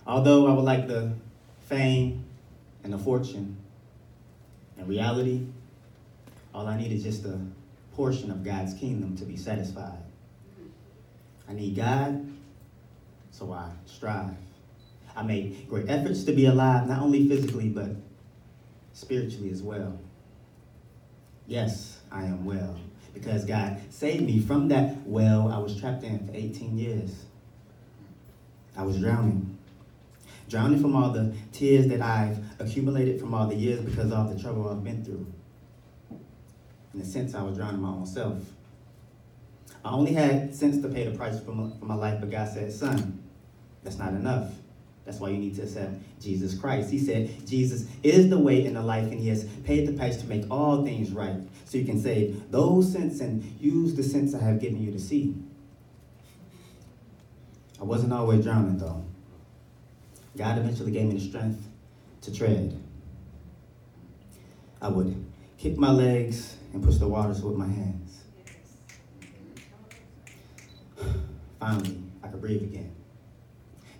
Although I would like the fame and the fortune, in reality, all I need is just a portion of God's kingdom to be satisfied. I need God, so I strive. I make great efforts to be alive, not only physically, but spiritually as well. Yes, I am well, because God saved me from that well I was trapped in for 18 years. I was drowning from all the tears that I've accumulated from all the years because of all the trouble I've been through. In a sense, I was drowning my own self. I only had sense to pay the price for my life, but God said, son, that's not enough. That's why you need to accept Jesus Christ. He said Jesus is the way and the life, and he has paid the price to make all things right. So you can save those sins and use the sense I have given you to see. I wasn't always drowning, though. God eventually gave me the strength to tread. I would kick my legs and push the waters with my hands. Finally, I could breathe again.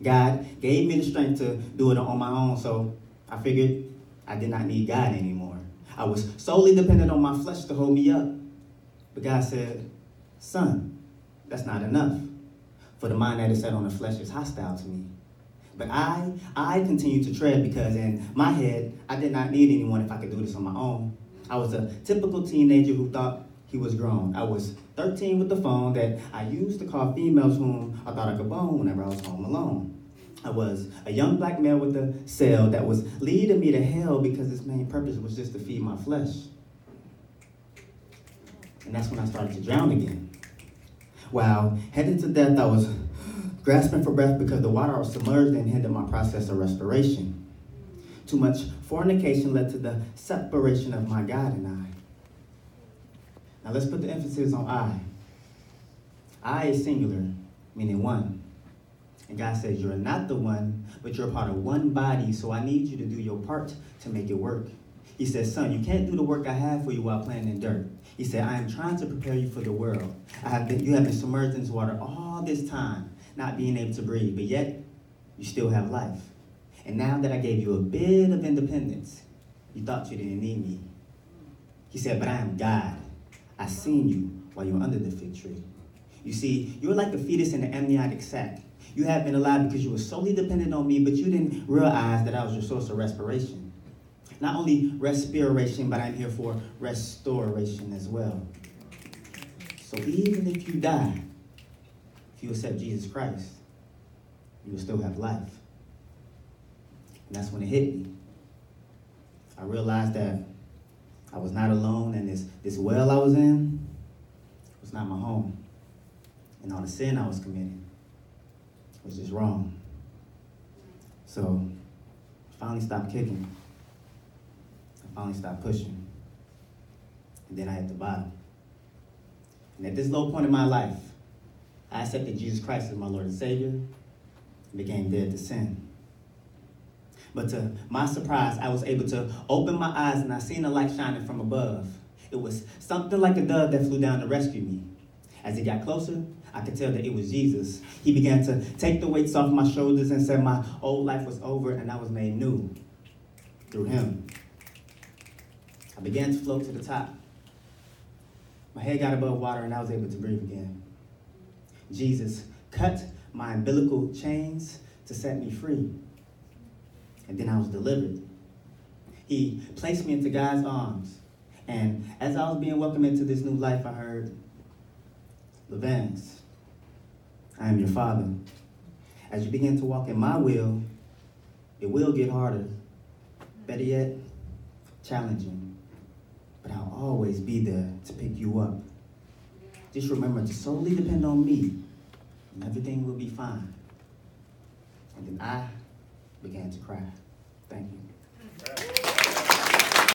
God gave me the strength to do it on my own, so I figured I did not need God anymore. I was solely dependent on my flesh to hold me up. But God said, son, that's not enough. For the mind that is set on the flesh is hostile to me. But I continued to tread because in my head, I did not need anyone if I could do this on my own. I was a typical teenager who thought he was grown. I was 13 with the phone that I used to call females whom I thought I could bone whenever I was home alone. I was a young black male with a cell that was leading me to hell because its main purpose was just to feed my flesh. And that's when I started to drown again. While headed to death, I was grasping for breath because the water was submerged and hindered my process of restoration. Too much fornication led to the separation of my God and I. Now let's put the emphasis on I. I is singular, meaning one. And God says you're not the one, but you're part of one body, so I need you to do your part to make it work. He says, son, you can't do the work I have for you while playing in dirt. He said, I am trying to prepare you for the world. You have been submerged in this water all this time, not being able to breathe, but yet you still have life. And now that I gave you a bit of independence, you thought you didn't need me. He said, but I am God. I seen you while you were under the fig tree. You see, you're like a fetus in an amniotic sac. You have been alive because you were solely dependent on me, but you didn't realize that I was your source of respiration. Not only respiration, but I'm here for restoration as well. So even if you die, if you accept Jesus Christ, you will still have life. And that's when it hit me. I realized that I was not alone, and this well I was in was not my home. And all the sin I was committing was just wrong. So I finally stopped kicking. I finally stopped pushing. And then I hit the bottom. And at this low point in my life, I accepted Jesus Christ as my Lord and Savior and became dead to sin. But to my surprise, I was able to open my eyes and I seen a light shining from above. It was something like a dove that flew down to rescue me. As it got closer, I could tell that it was Jesus. He began to take the weights off my shoulders and said my old life was over and I was made new through him. I began to float to the top. My head got above water and I was able to breathe again. Jesus cut my umbilical chains to set me free. And then I was delivered. He placed me into God's arms. And as I was being welcomed into this new life, I heard, Levance, I am your father. As you begin to walk in my will, it will get harder. Better yet, challenging. But I'll always be there to pick you up. Just remember to solely depend on me, and everything will be fine. And then I began to cry. Thank you.